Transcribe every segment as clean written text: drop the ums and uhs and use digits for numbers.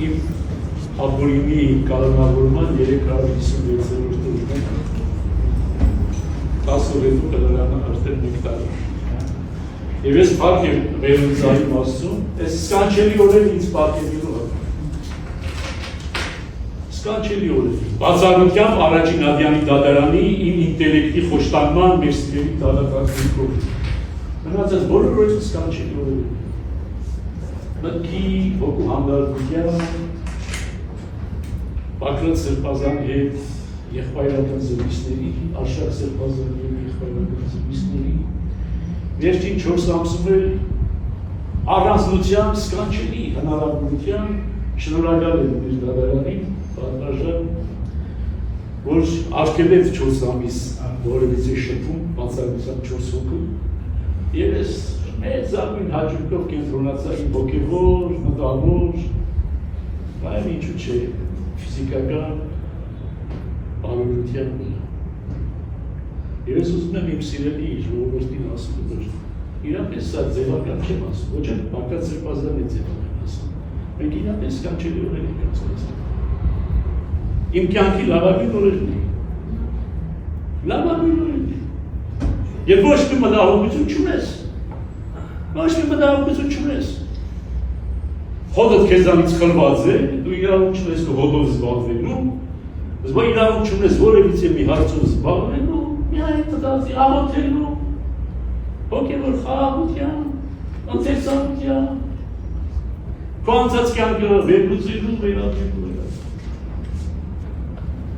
իմ ալգորիթմի կանոնավորման 356-րդ օրն է 10 օրենու կլրանը արդեն 1 տարի։ Եվ ես պարկ եմ վերնձայում ասում, ես սկանչելի օրեր ինձ պարկերելու հա։ Սկանչելի օրեր։ Բացառությամբ առաջին Ադյանի դատարանի իմ ինտելեկտի խոշտանգման մեր սիրելի դատախազի կողմից։ Մնացած բոլոր օրերս սկանչելի օրեր են։ Մտքի, հոգու հանդարտության, Բաքրատ Սրբազանի հետ եղբայրական զրույցների, Արշակ Սրբազանի հետ եղբայրական զրույցների, վերջին 4 ամսում էլ առանձնությամբ սկանչելի հնարավորության շնորհակալ եմ մեր դատարանին, պատմաժան, որ արգելեց 4 ամիս որևիցե շփում, բացառությամբ 4 հոգու, եւ ես մեծ ակույն հաջորդով կենտրոնացա իմ հոգևոր, մտավոր, բայց ինչու՞ չէ, ֆիզիկական բարօրության վրա։ Եվ ես ուզում եմ իմ սիրելի ժողովրդին ասում, որ իրապես սա ձևական չեմ ասում, ոչ էլ Բաքրատ Սրբազանն է ձևական ասում, մենք իրապես սկանչելի օրեր ենք անցկացրել։ Իմ կյանքի լավագույն օրերն են, լավագույն օրերն են, եւ ոչ մի մտահոգություն չունես, ոչ մի մտահոգություն չունես, հոդդ քեզանից խլված է, դու իրավունք չունես քո հոդով զբաղվելու, զբաղ իրավունք չունես որևիցե մի հարցով զբաղվելու, միայն մտածի աղոթելու, հոգևոր խաղաղության, անցերծանության, քո անցած կյանքը վերլուծելու, վերածելու։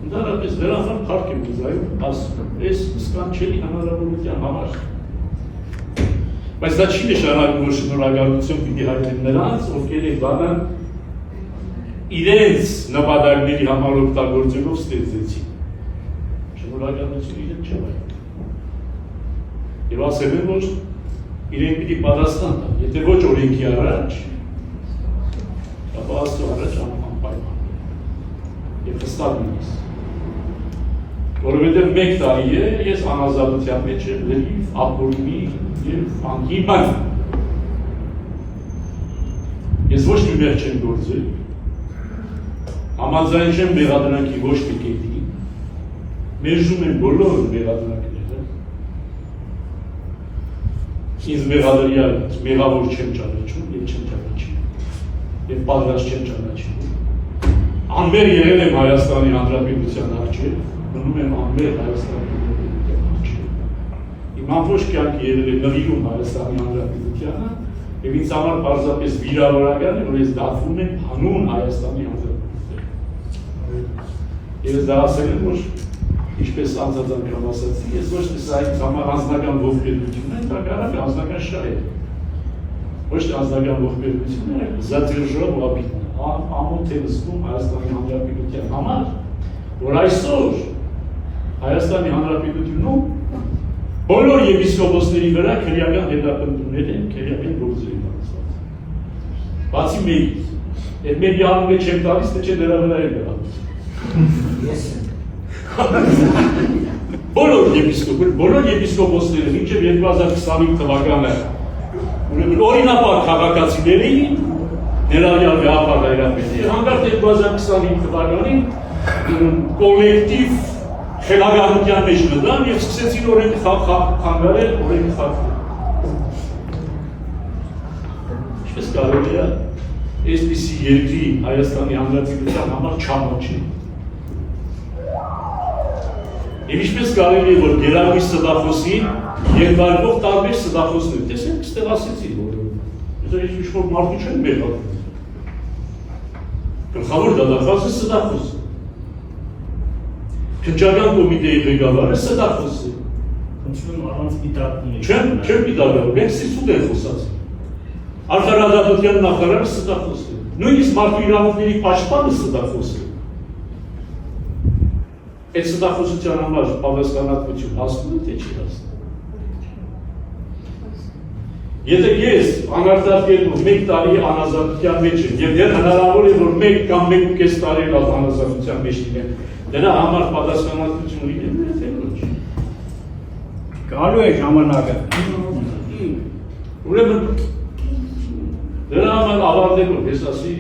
Ընդհանրապես դրա համար փառք եմ ուզում, ասում, այս սկանչելի հնարավորության համար։ Բայց դա չի նշանակում, որ շնորհակալություն պիտի հայտնեմ նրանց, ովքեր են բանը իրենց նպատակների համար օգտագործելով ստեղծեցին։ Շնորհակալություն իրենք չեմ հայտնում։ Եվ ասել են, որ իրենք պիտի պատասխան տան, եթե ոչ օրենքի առաջ, ապա Աստծո առաջ անպայման։ Եվ հստակ նույնիսկ։ Որովհետև 1 տարի է, ես անազատության մեջ եմ, լրիվ ալգորիթմի և անգիման։ Ես ոչ մի մեղ չեմ գործել, համաձայն չեմ մեղադրանքի ոչ մի կետի, մերժում եմ բոլոր մեղադրանքները, ինձ մեղավոր չեմ ճանաչում և չեմ ճանաչում, և պատրաստ չեմ ճանաչում։ Անմեղ եղել եմ Հայաստանի Հանրապետության առջև, մնում եմ անմեղ Հայաստանի Հանրապետության առջև։ Իմ ամբողջ կյանքը եղել է նվիրում Հայաստանի Հանրապետությանը, եւ ինձ համար պարզապես վիրավորական է, որ ես դատվում եմ հանուն Հայաստանի Հանրապետության։ Ես դա ասել եմ, որ ինչպես անցած անգամ ասացի, ես ոչ թե սա ինձ համար անձնական ողբերգություն է, հակառակը անձնական շահ է։ Ոչ թե անձնական ողբերգություն է, զատիրժով ապիտ։ Ամոթ է զգում Հայաստանի Հանրապետության համար, որ այսօր Հայաստանի Հանրապետությունում բոլոր եպիսկոպոսների վրա քրեական հետապնդումներ են, քրեական գործեր են անցված։ Բացի մեկից, այդ մեր յանունը չեմ տալիս, թե չէ դրա վրա է գալիս։ Ես եմ։ Բոլոր եպիսկոպոսները մինչև 2025 թվականը օրինապար քաղաքացիներ էին, ներառյալ Գաղափար Հայրապետի, հանկարծ 2025 թվականին կոլեկտիվ խելագարության մեջ մտան և սկսեցին օրենքը խանգարել, օրենքը խախտել։ Ինչպես կարելի է այսպիսի երկրի Հայաստանի Հանրապետության համար չամոչել։ Եվ ինչպես կարելի է, որ գերագույն ստախոսին երկարկող տարբեր ստախոսներ, տեսեք, ստեղ ասեցին, որ ինչ-որ մարդու չեն մեղադրում։ Գլխավոր դատախազը ստախոս է։ Քննչական կոմիտեի ղեկավարը ստախոս է։ Խնդրում առանց պիտակների։ Չեմ պիտակարում, մենք սիսուտ են խոսած։ Արդարադատության նախարարը ստախոս է։ Նույնիսկ մարդու իրավունքների պաշտպանը ստախոս է։ Այդ ստախոսության համար պատասխանատվություն հասնում է, թե չի հասնում։ Եթե ես անարդար կերպով 1 տարի անազատության մեջ եմ, և դեռ հնարավոր է, որ 1 կամ 1.5 տարի լավ անազատության մեջ լինեմ, դրա համար պատասխանատվություն լինեմ, թե ոչ։ Գալու է ժամանակը։ Ուրեմն դրա համար ավարտելով, ես ասի,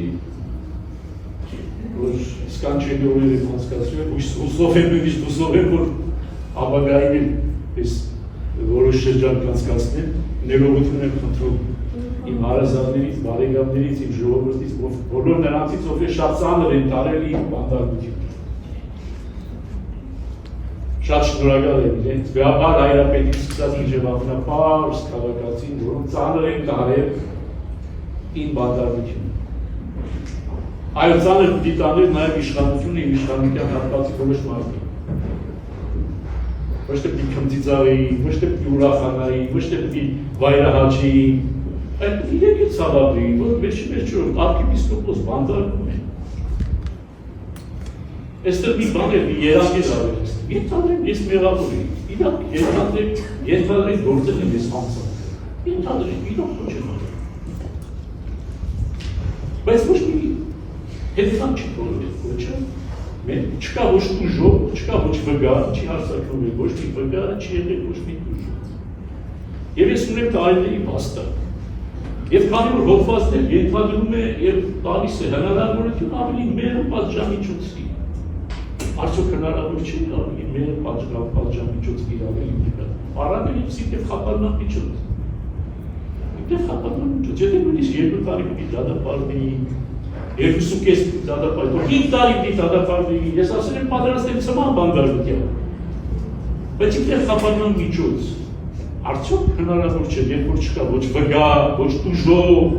որ սկանչելի օրեր եմ հասկացրել, հուսով եմ նույնիսկ հուսով եմ, որ ապագային ես որոշ շրջան կանցկացնել, ներողություն եմ խնդրում իմ հարազատներից, բարեկամներից, իմ ժողովրդից, բոլոր նրանցից, ովքեր շատ ծանր են տարել իմ բանդարգությունը։ Շատ շնորհակալ եմ իրենց, բեաբար հայրապետից սկսած մինչև ամենապարզ քաղաքացին, որոնք ծանր են տարել իմ բանդարգությունը։ Այո, ծանր պիտի տաներ նաև իշխանությունը, իմ իշխանության հատվածի որոշ մարդիկ։ Ոչ թե պիտի քմծիծաղեի, ոչ թե պիտի ուրախանայի, ոչ թե պիտի վայրահաչեի, այդ իրենք է ցավադրի, որ վերջում արքեպիսկոպոս բանդարգում է։ Այստեղ մի բան է, մի երանգեր ավել, ենթադրեմ ես մեղավոր եմ, իրանք ենթադրեմ գործել եմ ես հանցանք, ենթադրեմ, իրանք ոչ եմ ադրեմ։ Բայց ոչ մի հետքան չի կորորել, ոչը, չկա ոչ տուժով, չկա ոչ վգա, չի հարցակրում է, ոչ մի վգա, չի եղել ոչ մի տուժով։ Եվ ես ունեմ տարիների վաստակ։ Եվ քանի որ հոդվածներ ենթադրում է եւ տալիս է հնարավորություն ավելի մեղմ պատժամիջոցի։ Արդյոք հնարավոր չի ավելի մեղմ պատժամիջոց իրավել իմ հետ։ Առանց սիպտև խափանան միջոց։ Իպտև խափանան միջոց։ Եթե նույնիսկ 2 տարի պիտի դադարվի, 2.5 դադարվի, 5 տարի պիտի դադարվի, ես ասել եմ պատրաստ եմ ծման բանդարգության։ Բայց իպտև խափանան միջոց։ Արդյոք հնարավոր չէ, երբ որ չկա ոչ վգա, ոչ տուժով,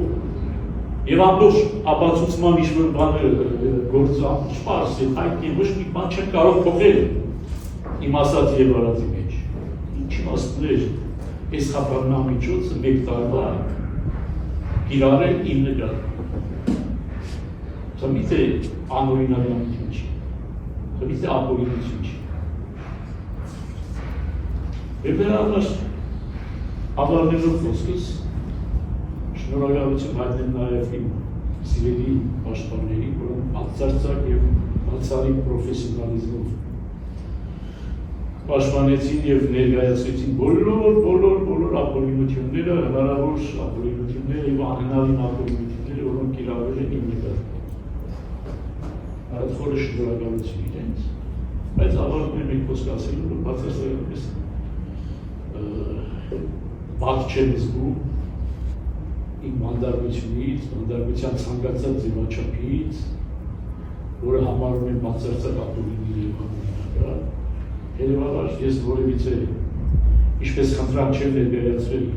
եւ ամբողջ ապացուցման ինչ-որ բաներ գործան, չպարս է, հայտնի ոչ մի բան չեն կարող փոխել իմ ասած եւ արածի մեջ։ Ինչ իմաստներ, այս խափանամիջոցը մեկ տարվա կիրառել իմ նկատմամբ։ Սա միթե անօրինականություն չի, սա միթե ապօրինություն չի։ Վերաբերաբար ավարտելով խոսքս, շնորհակալություն հայտնեմ նաև իմ սիրելի պաշտպաններին, որոնք բացարձակ եւ բացառիկ պրոֆեսիոնալիզմով պաշտպանեցին եւ ներկայացրեցին բոլոր ապօրինությունները, հնարավոր ապօրինությունները եւ անհնարին ապօրինությունները, որոնք կիրառվել են իմ նկատմամբ։ Այդ խորը շնորհակալություն իրենց, բայց ավարտում եմ մի խոսք ասելու, որ բացարձակապես բաց չեմ զգում իմ բանդարգությունից, բանդարգության ցանկացած ձևաչափից, որը համարում եմ բացարձակ ապօրինի եւ անօրինական, հետեւաբար ես որևիցե ինչպես խնդրանք չեմ ներկայացրել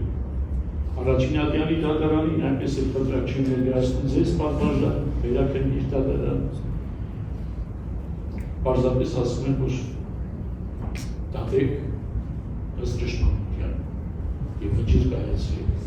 առաջին ատյանի դատարանին, այնպես էլ խնդրանք չեմ ներկայացնում ձեզ պատվարժան, վերաքննիչ դատարան, պարզապես ասում եմ, որ դատեք ըստ ճշմարտության եւ վճիռ կայացրեք